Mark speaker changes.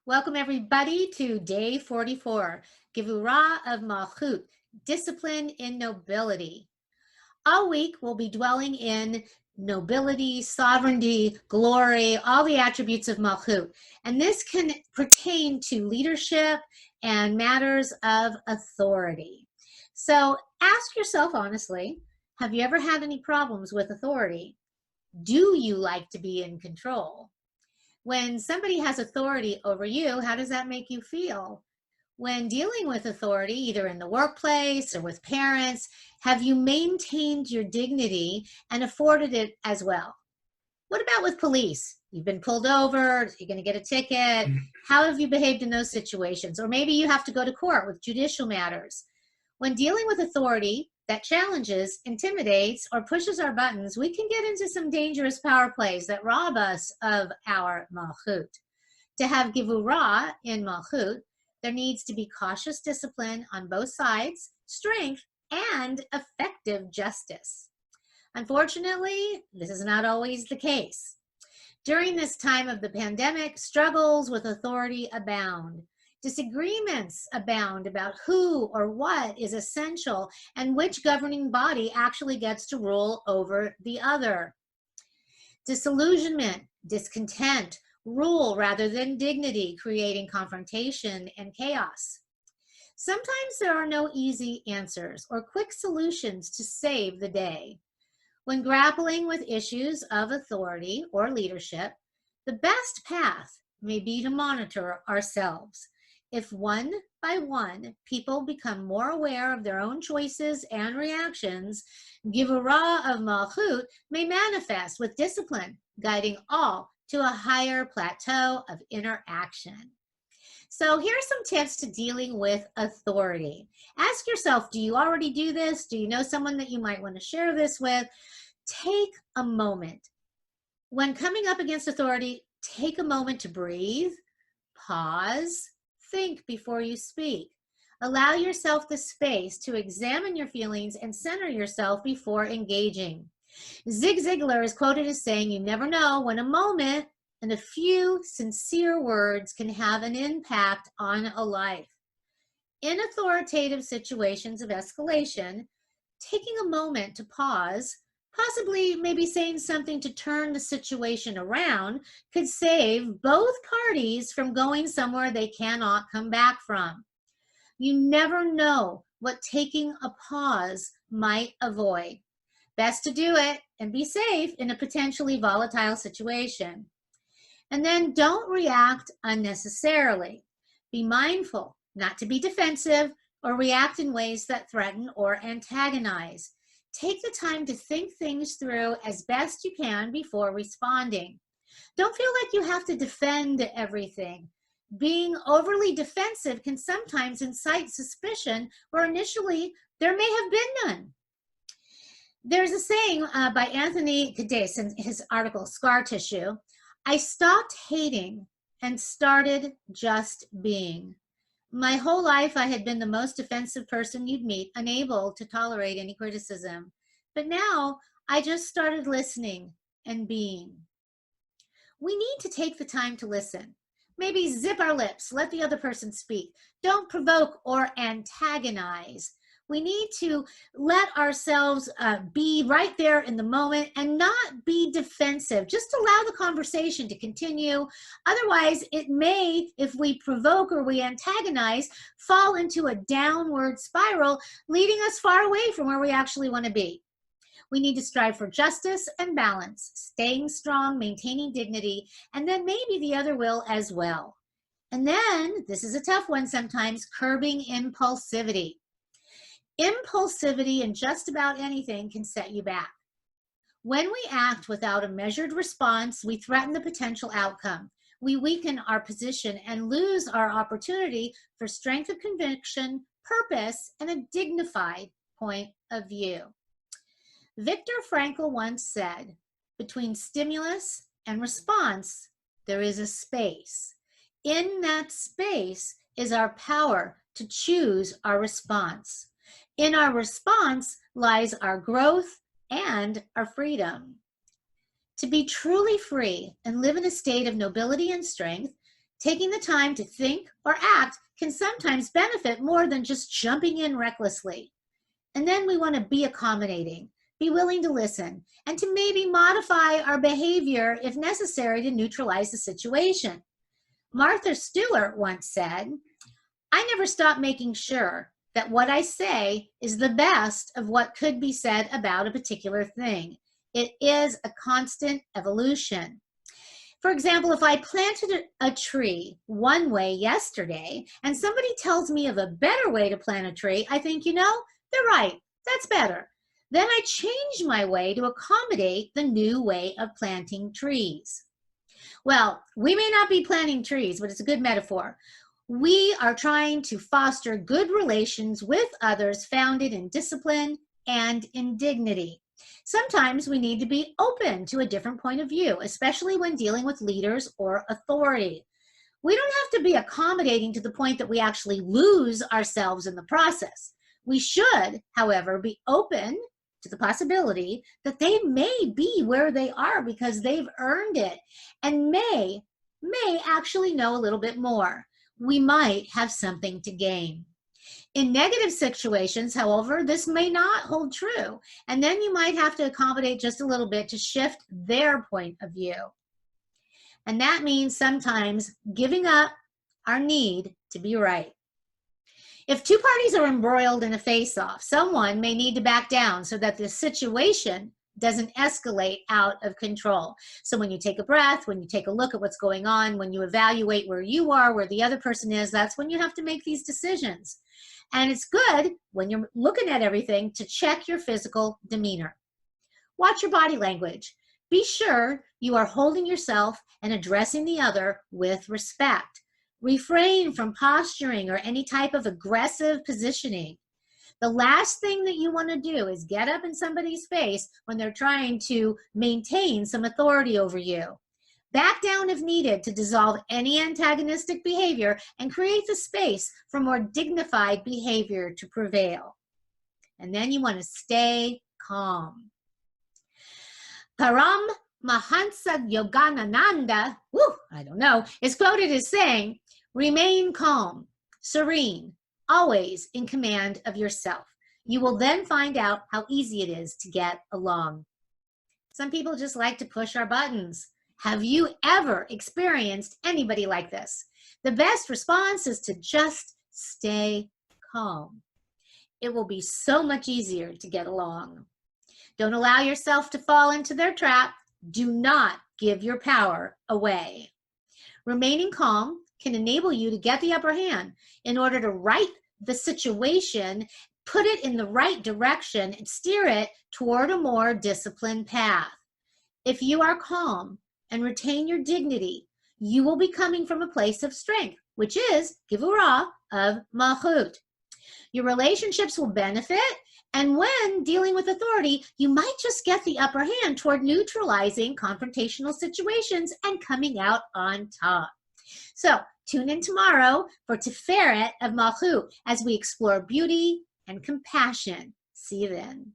Speaker 1: Welcome everybody to day 44, Gevurah of Malchut, Discipline in Nobility. All week we'll be dwelling in nobility, sovereignty, glory, all the attributes of Malchut. And this can pertain to leadership and matters of authority. So ask yourself honestly, have you ever had any problems with authority? Do you like to be in control? When somebody has authority over you, how does that make you feel? When dealing with authority, either in the workplace or with parents, have you maintained your dignity and afforded it as well? What about with police? You've been pulled over, you're going to get a ticket. How have you behaved in those situations? Or maybe you have to go to court with judicial matters. When dealing with authority that challenges, intimidates, or pushes our buttons, we can get into some dangerous power plays that rob us of our Malchut. To have Gevurah in Malchut, there needs to be cautious discipline on both sides, strength, and effective justice. Unfortunately, this is not always the case. During this time of the pandemic, struggles with authority abound. Disagreements abound about who or what is essential and which governing body actually gets to rule over the other. Disillusionment, discontent, rule rather than dignity, creating confrontation and chaos. Sometimes there are no easy answers or quick solutions to save the day. When grappling with issues of authority or leadership, the best path may be to monitor ourselves. If one by one people become more aware of their own choices and reactions, Gevurah of Malchut may manifest with discipline, guiding all to a higher plateau of interaction. So here are some tips to dealing with authority. Ask yourself, do you already do this? Do you know someone that you might want to share this with? Take a moment. When coming up against authority, take a moment to breathe, pause, think before you speak. Allow yourself the space to examine your feelings and center yourself before engaging. Zig Ziglar is quoted as saying, "You never know when a moment and a few sincere words can have an impact on a life." In authoritative situations of escalation, taking a moment to pause, possibly maybe saying something to turn the situation around, could save both parties from going somewhere they cannot come back from. You never know what taking a pause might avoid. Best to do it and be safe in a potentially volatile situation. And then don't react unnecessarily. Be mindful not to be defensive or react in ways that threaten or antagonize. Take the time to think things through as best you can before responding. Don't feel like you have to defend everything. Being overly defensive can sometimes incite suspicion where initially there may have been none. There's a saying by Anthony Cadiz in his article, Scar Tissue, "I stopped hating and started just being. My whole life, I had been the most defensive person you'd meet, unable to tolerate any criticism. But now, I just started listening and being." We need to take the time to listen. Maybe zip our lips, let the other person speak. Don't provoke or antagonize. We need to let ourselves be right there in the moment and not be defensive. Just allow the conversation to continue. Otherwise, it may, if we provoke or we antagonize, fall into a downward spiral, leading us far away from where we actually want to be. We need to strive for justice and balance, staying strong, maintaining dignity, and then maybe the other will as well. And then, this is a tough one sometimes, curbing impulsivity. Impulsivity in just about anything can set you back. When we act without a measured response, we threaten the potential outcome. We weaken our position and lose our opportunity for strength of conviction, purpose, and a dignified point of view. Viktor Frankl once said, "Between stimulus and response, there is a space. In that space is our power to choose our response. In our response lies our growth and our freedom." To be truly free and live in a state of nobility and strength, Taking the time to think or act can sometimes benefit more than just jumping in recklessly. And then we want to be accommodating, be willing to listen, and to maybe modify our behavior if necessary to neutralize the situation. Martha Stewart once said, "I never stop making sure that what I say is the best of what could be said about a particular thing. It is a constant evolution." For example, if I planted a tree one way yesterday and somebody tells me of a better way to plant a tree, I think, they're right, that's better. Then I change my way to accommodate the new way of planting trees. Well, we may not be planting trees, but it's a good metaphor. We are trying to foster good relations with others founded in discipline and in dignity. Sometimes we need to be open to a different point of view, especially when dealing with leaders or authority. We don't have to be accommodating to the point that we actually lose ourselves in the process. We should, however, be open to the possibility that they may be where they are because they've earned it and may actually know a little bit more. We might have something to gain. In negative situations, however, this may not hold true, and then you might have to accommodate just a little bit to shift their point of view. And that means sometimes giving up our need to be right. If two parties are embroiled in a face-off, someone may need to back down so that the situation doesn't escalate out of control. So when you take a breath, when you take a look at what's going on, when you evaluate where you are, where the other person is, that's when you have to make these decisions. And it's good when you're looking at everything to check your physical demeanor. Watch your body language. Be sure you are holding yourself and addressing the other with respect. Refrain from posturing or any type of aggressive positioning. The last thing that you want to do is get up in somebody's face when they're trying to maintain some authority over you. Back down if needed to dissolve any antagonistic behavior and create the space for more dignified behavior to prevail. And then you want to stay calm. Param Mahansa Yoganananda, is quoted as saying, "Remain calm, serene, always in command of yourself. You will then find out how easy it is to get along." Some people just like to push our buttons. Have you ever experienced anybody like this? The best response is to just stay calm. It will be so much easier to get along. Don't allow yourself to fall into their trap. Do not give your power away. Remaining calm can enable you to get the upper hand in order to right the situation, put it in the right direction, and steer it toward a more disciplined path. If you are calm and retain your dignity, you will be coming from a place of strength, which is Gevurah of Malchut. Your relationships will benefit, and when dealing with authority, you might just get the upper hand toward neutralizing confrontational situations and coming out on top. So tune in tomorrow for Tiferet of Malchut as we explore beauty and compassion. See you then.